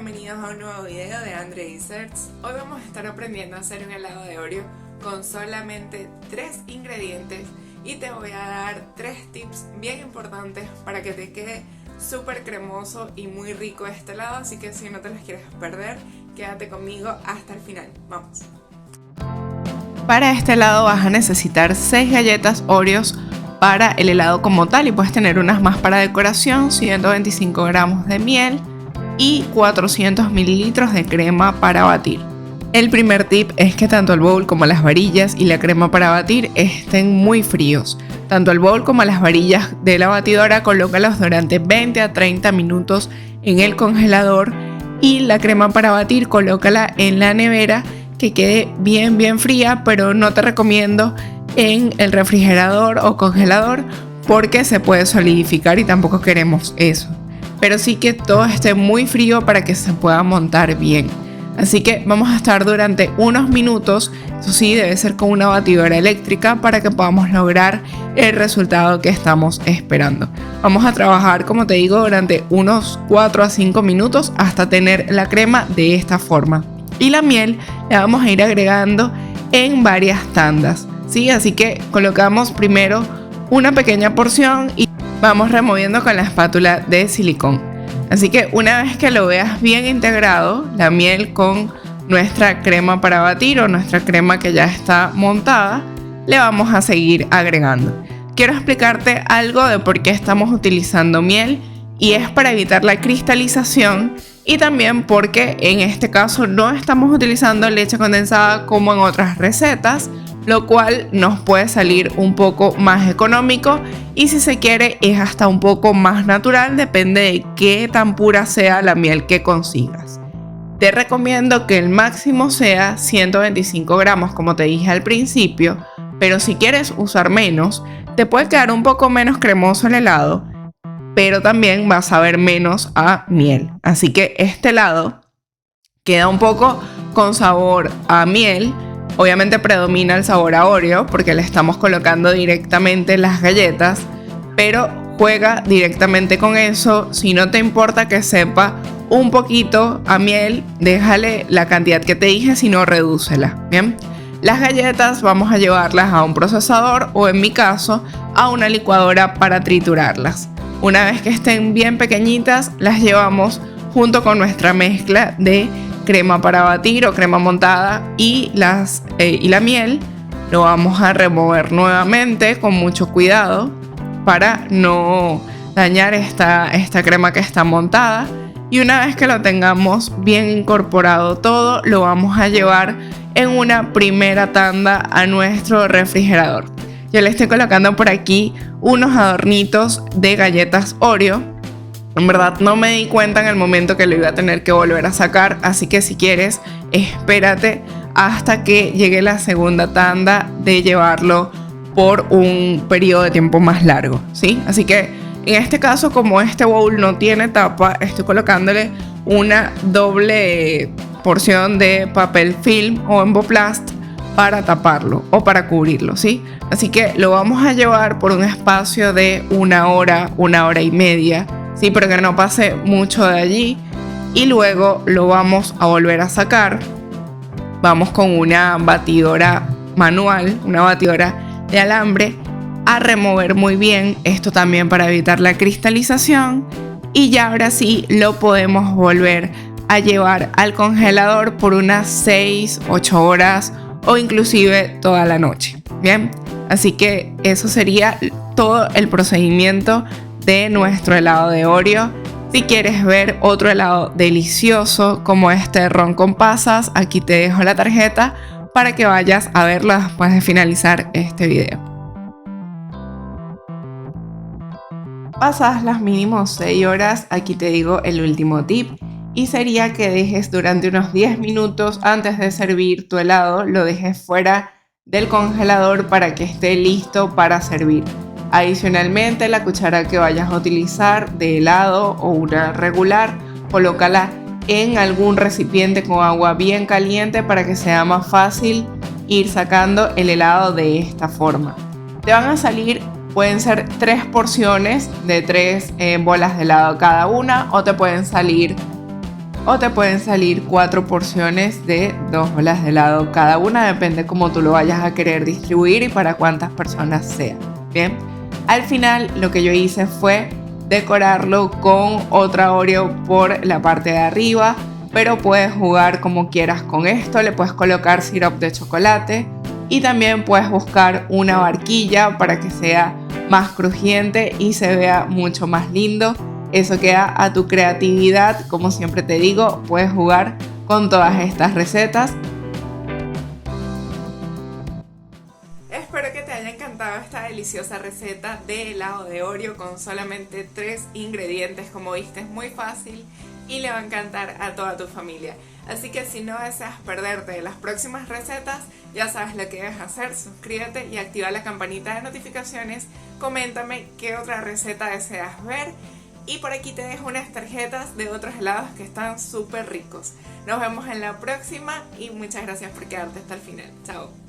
bienvenidos a un nuevo video de Andre Desserts. Hoy vamos a estar aprendiendo a hacer un helado de Oreo con solamente 3 ingredientes y te voy a dar 3 tips bien importantes para que te quede súper cremoso y muy rico este helado, así que si no te los quieres perder, quédate conmigo hasta el final. Vamos. Para este helado vas a necesitar 6 galletas Oreos para el helado como tal y puedes tener unas más para decoración, 125 gramos de miel y 400 mililitros de crema para batir. El primer tip es que tanto el bowl como las varillas y la crema para batir estén muy fríos. Tanto el bowl como las varillas de la batidora colócalos durante 20 a 30 minutos en el congelador y la crema para batir colócala en la nevera que quede bien fría, pero no te recomiendo en el refrigerador o congelador porque se puede solidificar y tampoco queremos eso. Pero sí que todo esté muy frío para que se pueda montar bien. Así que vamos a estar durante unos minutos, eso sí debe ser con una batidora eléctrica para que podamos lograr el resultado que estamos esperando. Vamos a trabajar, como te digo, durante unos 4 a 5 minutos hasta tener la crema de esta forma. Y la miel la vamos a ir agregando en varias tandas, ¿sí? Así que colocamos primero una pequeña porción y vamos removiendo con la espátula de silicón. Así que una vez que lo veas bien integrado, la miel con nuestra crema para batir o nuestra crema que ya está montada, le vamos a seguir agregando. Quiero explicarte algo de por qué estamos utilizando miel y es para evitar la cristalización y también porque en este caso no estamos utilizando leche condensada como en otras recetas, lo cual nos puede salir un poco más económico y si se quiere es hasta un poco más natural, depende de qué tan pura sea la miel que consigas. Te recomiendo que el máximo sea 125 gramos como te dije al principio, pero si quieres usar menos, te puede quedar un poco menos cremoso el helado, pero también vas a ver menos a miel. Así que este helado queda un poco con sabor a miel. Obviamente predomina el sabor a Oreo porque le estamos colocando directamente las galletas, pero juega directamente con eso. Si no te importa que sepa un poquito a miel, déjale la cantidad que te dije, si no redúcela, ¿bien? Las galletas vamos a llevarlas a un procesador o en mi caso a una licuadora para triturarlas. Una vez que estén bien pequeñitas, las llevamos junto con nuestra mezcla de crema para batir o crema montada y la miel. Lo vamos a remover nuevamente con mucho cuidado para no dañar esta crema que está montada. Y una vez que lo tengamos bien incorporado todo, lo vamos a llevar en una primera tanda a nuestro refrigerador. Yo le estoy colocando por aquí unos adornitos de galletas Oreo. En verdad no me di cuenta en el momento que lo iba a tener que volver a sacar, así que si quieres, espérate hasta que llegue la segunda tanda de llevarlo por un periodo de tiempo más largo, ¿sí? Así que en este caso, como este bowl no tiene tapa, estoy colocándole una doble porción de papel film o emboplast para taparlo o para cubrirlo, ¿sí? Así que lo vamos a llevar por un espacio de una hora y media, sí, pero que no pase mucho de allí y luego lo vamos a volver a sacar. Vamos con una batidora manual, una batidora de alambre, a remover muy bien esto también para evitar la cristalización y ya ahora sí lo podemos volver a llevar al congelador por unas 6-8 horas o inclusive toda la noche, ¿bien? Así que eso sería todo el procedimiento de nuestro helado de Oreo. Si quieres ver otro helado delicioso como este ron con pasas, aquí te dejo la tarjeta para que vayas a verlo después de finalizar este video. Pasadas las mínimo 6 horas, aquí te digo el último tip y sería que dejes durante unos 10 minutos antes de servir tu helado, lo dejes fuera del congelador para que esté listo para servir. Adicionalmente, la cuchara que vayas a utilizar de helado o una regular, colócala en algún recipiente con agua bien caliente para que sea más fácil ir sacando el helado de esta forma. Te van a salir, pueden ser 3 porciones de 3 bolas de helado cada una, o te pueden salir o te pueden salir 4 porciones de 2 bolas de helado cada una, depende cómo tú lo vayas a querer distribuir y para cuántas personas sea. Bien, al final lo que yo hice fue decorarlo con otra Oreo por la parte de arriba, pero puedes jugar como quieras con esto. Le puedes colocar sirope de chocolate y también puedes buscar una barquilla para que sea más crujiente y se vea mucho más lindo. Eso queda a tu creatividad. Como siempre te digo, puedes jugar con todas estas recetas. Espero que te haya encantado esta deliciosa receta de helado de Oreo con solamente 3 ingredientes. Como viste, es muy fácil y le va a encantar a toda tu familia. Así que si no deseas perderte las próximas recetas, ya sabes lo que debes hacer. Suscríbete y activa la campanita de notificaciones. Coméntame qué otra receta deseas ver. Y por aquí te dejo unas tarjetas de otros helados que están súper ricos. Nos vemos en la próxima y muchas gracias por quedarte hasta el final. Chao.